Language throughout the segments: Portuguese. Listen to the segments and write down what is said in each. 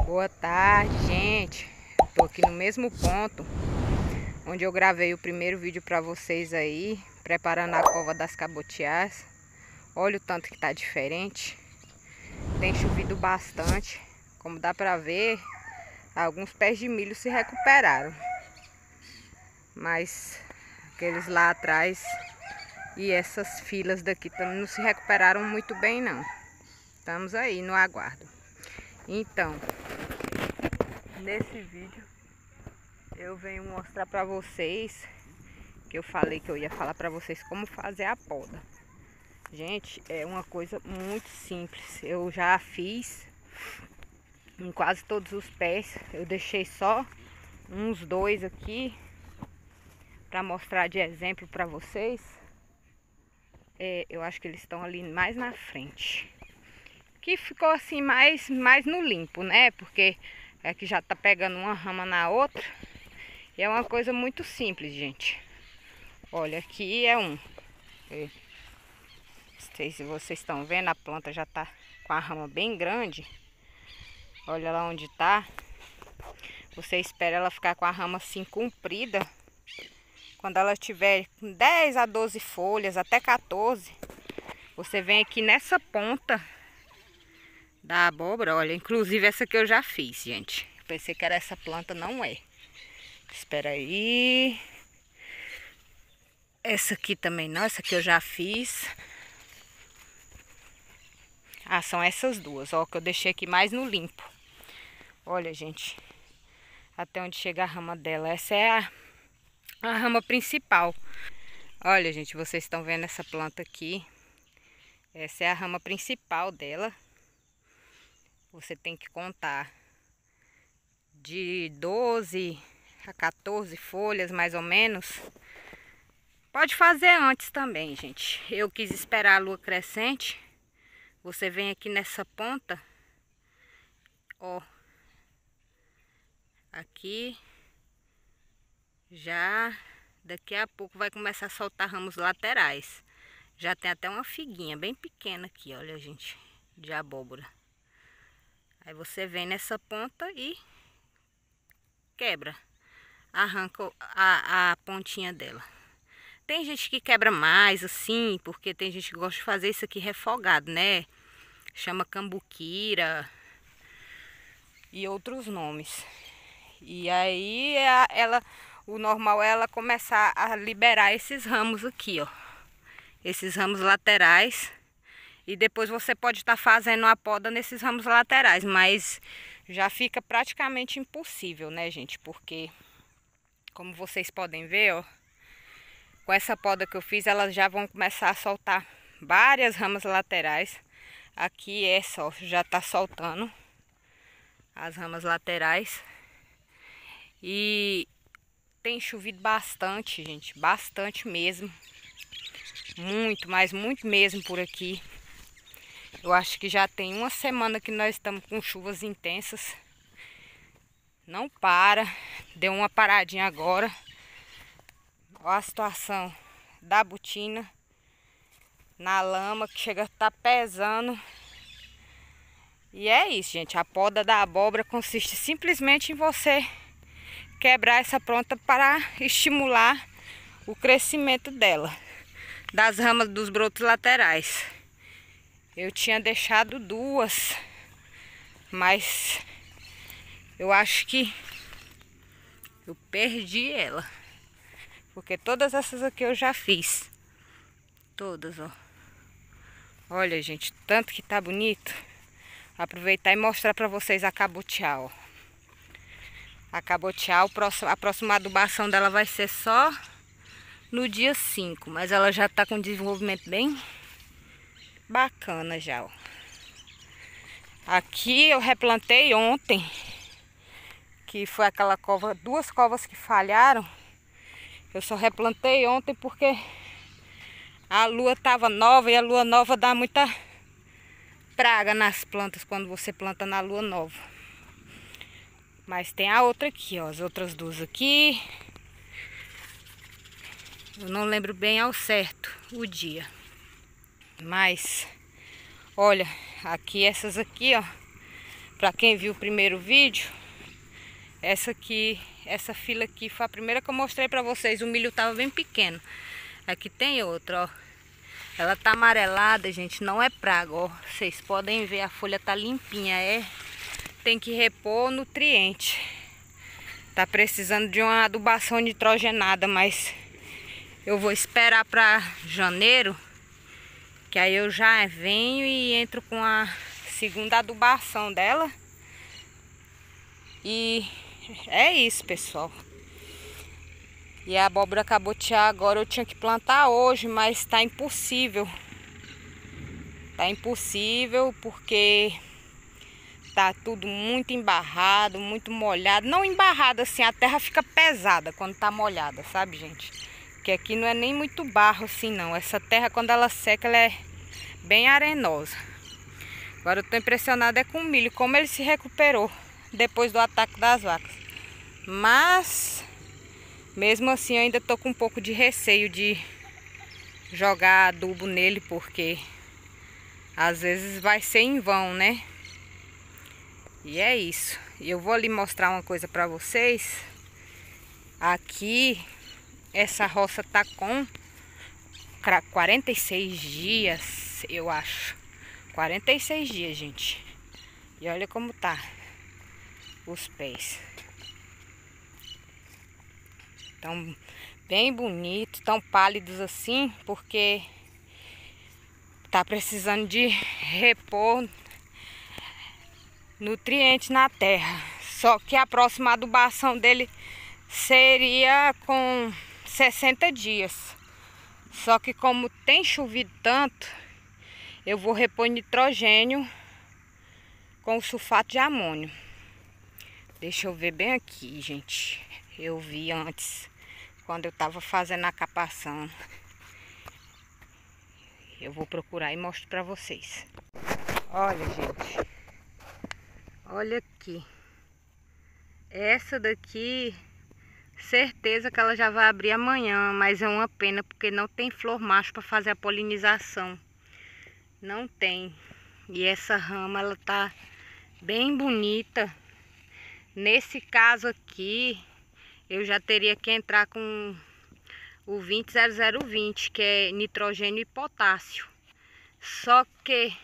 Boa tarde, gente. Tô aqui no mesmo ponto onde eu gravei o primeiro vídeo para vocês aí, preparando a cova das cabotiás. Olha o tanto que tá diferente. Tem chovido bastante. Como dá para ver, alguns pés de milho se recuperaram. Mas aqueles lá atrás e essas filas daqui também não se recuperaram muito bem não. Estamos aí no aguardo. Então, nesse vídeo eu venho mostrar para vocês que eu falei que eu ia falar para vocês como fazer a poda. Gente, é uma coisa muito simples. Eu já fiz em quase todos os pés. Eu deixei só uns dois aqui para mostrar de exemplo para vocês. Eu acho que eles estão ali mais na frente. Que ficou assim mais no limpo, né? Porque é que já tá pegando uma rama na outra. E é uma coisa muito simples, gente. Olha, aqui é um. Não sei se vocês estão vendo, a planta já tá com a rama bem grande. Olha lá onde tá. Você espera ela ficar com a rama assim comprida. Quando ela tiver 10 a 12 folhas, até 14, você vem aqui nessa ponta da abóbora. Olha, inclusive essa que eu já fiz, gente. Pensei que era essa planta, não é. Espera aí. Essa aqui também não, essa aqui eu já fiz. Ah, são essas duas, ó, que eu deixei aqui mais no limpo. Olha, gente, até onde chega a rama dela. Essa é a rama principal. Olha, gente, vocês estão vendo essa planta aqui. Essa é a rama principal dela. Você tem que contar de 12 a 14 folhas, mais ou menos. Pode fazer antes também, gente. Eu quis esperar a lua crescente. Você vem aqui nessa ponta, ó. Aqui já daqui a pouco vai começar a soltar ramos laterais. Já tem até uma figuinha bem pequena aqui, olha, gente, de abóbora. Aí você vem nessa ponta e quebra, arranca a pontinha dela. Tem gente que quebra mais assim, porque tem gente que gosta de fazer isso aqui refogado, né? Chama cambuquira e outros nomes. E aí o normal é ela começar a liberar esses ramos aqui, ó. Esses ramos laterais. E depois você pode estar fazendo a poda nesses ramos laterais, mas já fica praticamente impossível, né, gente? Porque, como vocês podem ver, ó, com essa poda que eu fiz, elas já vão começar a soltar várias ramas laterais. Aqui essa, ó, já tá soltando as ramas laterais. E tem chovido bastante, gente, bastante mesmo. Muito, mas muito mesmo por aqui. Eu acho que já tem uma semana que nós estamos com chuvas intensas. Não para. Deu uma paradinha agora. Olha a situação da botina na lama, que chega a estar pesando. E é isso, gente. A poda da abóbora consiste simplesmente em você quebrar essa planta para estimular o crescimento dela, das ramas dos brotos laterais. Eu tinha deixado duas, mas eu acho que eu perdi ela. Porque todas essas aqui eu já fiz. Todas, ó. Olha, gente, tanto que tá bonito. Aproveitar e mostrar pra vocês a cabotiá, ó. A cabotiá, a próxima adubação dela vai ser só no dia 5. Mas ela já tá com um desenvolvimento bem bacana já, ó. Aqui eu replantei ontem, que foi aquela cova, duas covas que falharam. Eu só replantei ontem porque a lua tava nova e a lua nova dá muita praga nas plantas quando você planta na lua nova. Mas tem a outra aqui, ó, as outras duas aqui. Eu não lembro bem ao certo o dia. Mas olha, aqui essas aqui, ó, Para quem viu o primeiro vídeo, essa fila aqui foi a primeira que eu mostrei para vocês. O milho tava bem pequeno. Aqui tem outra, ó. Ela tá amarelada, gente, não é praga, ó. Vocês podem ver, a folha tá limpinha, tem que repor nutriente. Tá precisando de uma adubação nitrogenada, mas eu vou esperar para janeiro, que aí eu já venho e entro com a segunda adubação dela. E é isso, pessoal. E a abóbora cabotiá agora eu tinha que plantar hoje, mas tá impossível. Tá impossível porque tá tudo muito embarrado, muito molhado. Não embarrado assim, a terra fica pesada quando tá molhada, sabe, gente? Porque aqui não é nem muito barro assim, não. Essa terra, quando ela seca, ela é bem arenosa. Agora eu tô impressionada com o milho, como ele se recuperou depois do ataque das vacas. Mas mesmo assim eu ainda tô com um pouco de receio de jogar adubo nele, porque às vezes vai ser em vão, né? E é isso. E eu vou ali mostrar uma coisa pra vocês. Aqui essa roça tá com 46 dias, eu acho. 46 dias, gente. E olha como tá os pés. Estão bem bonitos, tão pálidos assim, porque tá precisando de repor nutrientes na terra. Só que a próxima adubação dele seria com 60 dias. Só que como tem chovido tanto, eu vou repor nitrogênio com sulfato de amônio. Deixa eu ver bem aqui, gente. Eu vi antes, quando eu tava fazendo a capação. Eu vou procurar e mostro pra vocês. Olha, gente. Olha aqui. Essa daqui, certeza que ela já vai abrir amanhã, mas é uma pena porque não tem flor macho para fazer a polinização. Não tem. E essa rama, ela tá bem bonita. Nesse caso aqui, eu já teria que entrar com o 20-0020, que é nitrogênio e potássio. Só que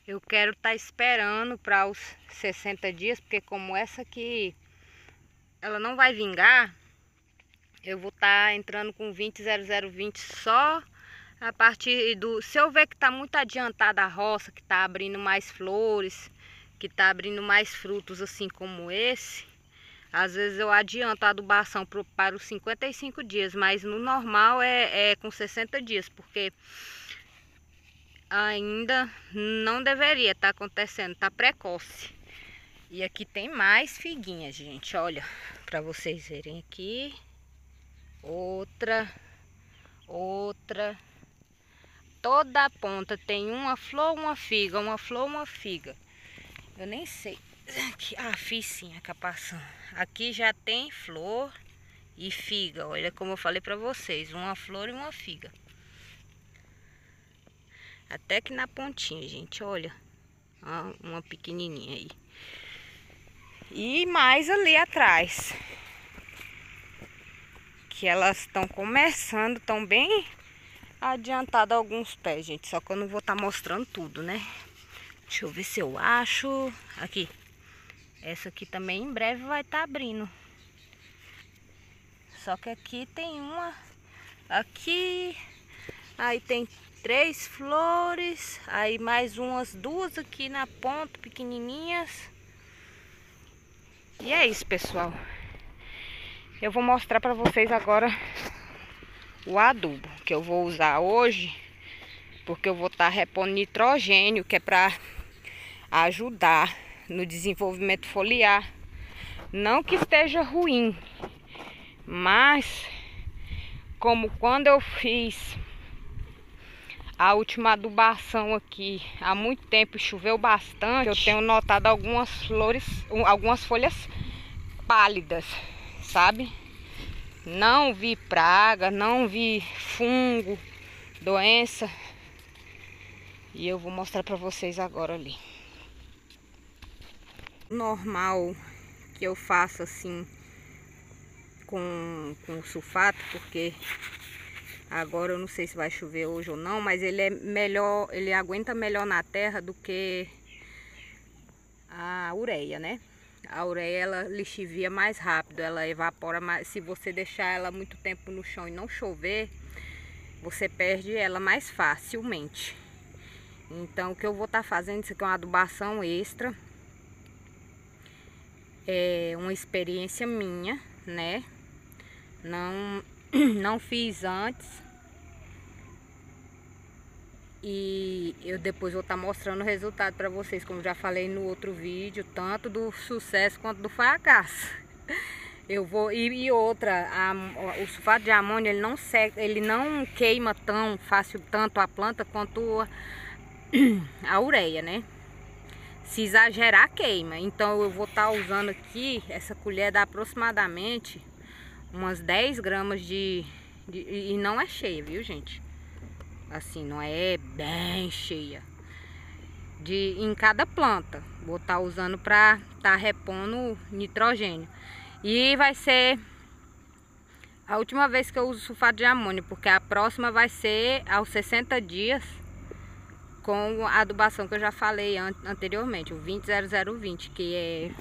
eu quero estar esperando para os 60 dias, porque como essa aqui, ela não vai vingar, eu vou estar entrando com 20-0020 só a partir do... Se eu ver que está muito adiantada a roça, que está abrindo mais flores, que está abrindo mais frutos assim como esse, às vezes eu adianto a adubação para os 55 dias, mas no normal é com 60 dias, porque ainda não deveria estar acontecendo, tá precoce. E aqui tem mais figuinhas, gente, olha, para vocês verem aqui. Outra. Toda a ponta tem uma flor, uma figa, uma flor, uma figa. Eu nem sei. Aqui, fiz sim a capação. Aqui já tem flor e figa. Olha como eu falei para vocês, uma flor e uma figa. Até que na pontinha, gente, olha. Uma pequenininha aí. E mais ali atrás. Que elas estão começando, estão bem adiantadas alguns pés, gente. Só que eu não vou estar mostrando tudo, né? Deixa eu ver se eu acho. Aqui. Essa aqui também em breve vai estar abrindo. Só que aqui tem uma. Aqui. Aí tem 3 flores. Aí mais umas 2 aqui na ponta, pequenininhas. E é isso, pessoal. Eu vou mostrar para vocês agora o adubo que eu vou usar hoje. Porque eu vou estar repondo nitrogênio, que é para ajudar no desenvolvimento foliar. Não que esteja ruim, mas como quando eu fiz a última adubação aqui há muito tempo, choveu bastante, eu tenho notado algumas flores, algumas folhas pálidas, sabe? Não vi praga, não vi fungo, doença. E eu vou mostrar para vocês agora ali. normal que eu faço assim com sulfato, porque agora eu não sei se vai chover hoje ou não, mas ele é melhor, ele aguenta melhor na terra do que a ureia, né? A ureia ela lixivia mais rápido, ela evapora mais. Se você deixar ela muito tempo no chão e não chover, você perde ela mais facilmente. Então o que eu vou estar fazendo, isso aqui é uma adubação extra. É uma experiência minha, né? Não fiz antes. E eu depois vou estar mostrando o resultado para vocês, como já falei no outro vídeo, tanto do sucesso quanto do fracasso. Eu vou e outra, o sulfato de amônio ele não seca, ele não queima tão fácil tanto a planta quanto a ureia, né? Se exagerar queima. Então eu vou estar usando aqui, essa colher dá aproximadamente umas 10 gramas e não é cheia, viu, gente? Assim, não é bem cheia em cada planta. Vou estar usando para estar repondo nitrogênio. E vai ser a última vez que eu uso sulfato de amônio, porque a próxima vai ser aos 60 dias com a adubação que eu já falei anteriormente, o 20-00-20, que é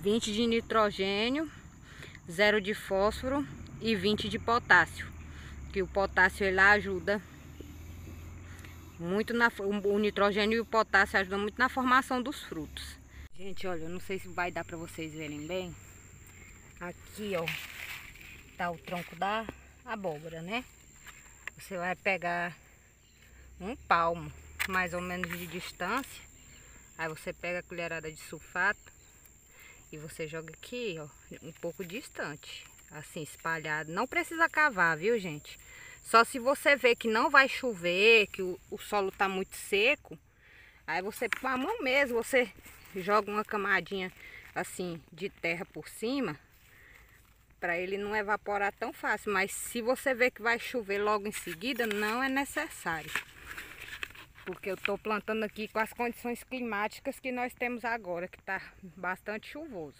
20 de nitrogênio, 0 de fósforo e 20 de potássio. Que o potássio ele ajuda muito o nitrogênio e o potássio ajudam muito na formação dos frutos. Gente, olha, eu não sei se vai dar para vocês verem bem. Aqui, ó, tá o tronco da abóbora, né? Você vai pegar um palmo, mais ou menos de distância. Aí você pega a colherada de sulfato e você joga aqui, ó, um pouco distante, assim, espalhado. Não precisa cavar, viu, gente? Só se você vê que não vai chover, que o solo tá muito seco, aí você, com a mão mesmo, você joga uma camadinha assim de terra por cima, para ele não evaporar tão fácil. Mas se você vê que vai chover logo em seguida, não é necessário. Porque eu tô plantando aqui com as condições climáticas que nós temos agora, que tá bastante chuvoso.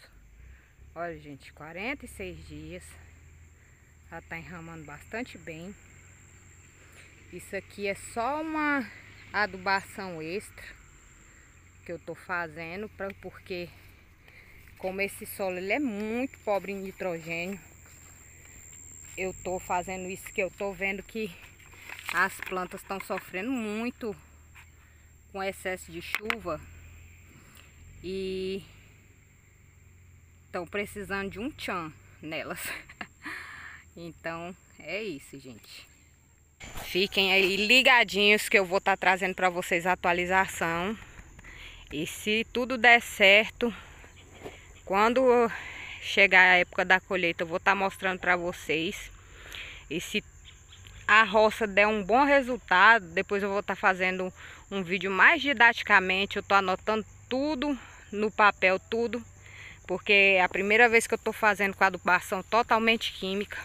Olha, gente, 46 dias. Já tá enramando bastante bem. Isso aqui é só uma adubação extra que eu tô fazendo, porque como esse solo ele é muito pobre em nitrogênio, eu tô fazendo isso, que eu tô vendo que as plantas estão sofrendo muito com excesso de chuva e estão precisando de um tchan nelas. Então é isso, gente. Fiquem aí ligadinhos que eu vou estar trazendo para vocês a atualização. E se tudo der certo, quando chegar a época da colheita, eu vou estar mostrando para vocês. E se a roça der um bom resultado, depois eu vou estar fazendo um vídeo mais didaticamente. Eu tô anotando tudo no papel, tudo, porque é a primeira vez que eu tô fazendo com adubação totalmente química.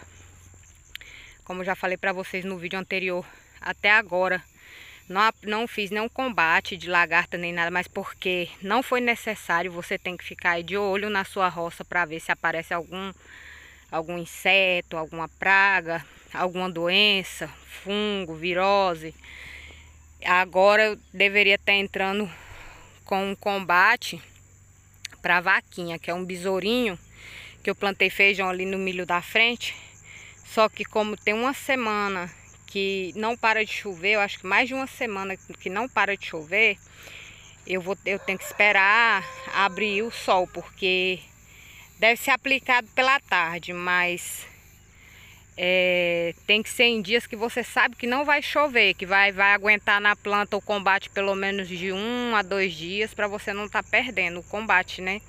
Como eu já falei para vocês no vídeo anterior, até agora não fiz nenhum combate de lagarta nem nada, mas porque não foi necessário. Você tem que ficar aí de olho na sua roça para ver se aparece algum inseto, alguma praga, alguma doença, fungo, virose. Agora eu deveria estar entrando com um combate para vaquinha, que é um besourinho que eu plantei feijão ali no milho da frente. Só que como tem uma semana que não para de chover, eu acho que mais de uma semana que não para de chover, eu tenho que esperar abrir o sol, porque deve ser aplicado pela tarde, mas tem que ser em dias que você sabe que não vai chover, que vai aguentar na planta o combate pelo menos de 1 a 2 dias, para você não estar perdendo o combate, né?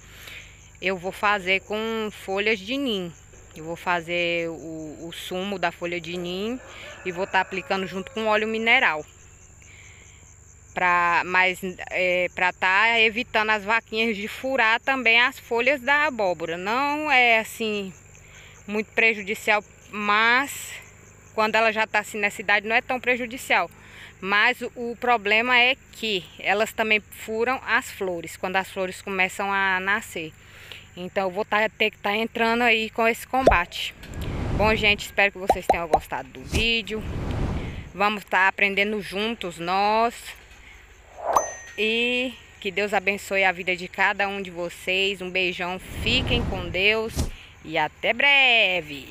Eu vou fazer com folhas de nim. Eu vou fazer o sumo da folha de nim e vou estar aplicando junto com óleo mineral. Para estar evitando as vaquinhas de furar também as folhas da abóbora. Não é assim muito prejudicial, mas quando ela já está assim nessa idade não é tão prejudicial. Mas o problema é que elas também furam as flores, quando as flores começam a nascer. Então eu vou ter que estar entrando aí com esse combate. Bom, gente, espero que vocês tenham gostado do vídeo. Vamos estar aprendendo juntos nós. E que Deus abençoe a vida de cada um de vocês. Um beijão, fiquem com Deus e até breve.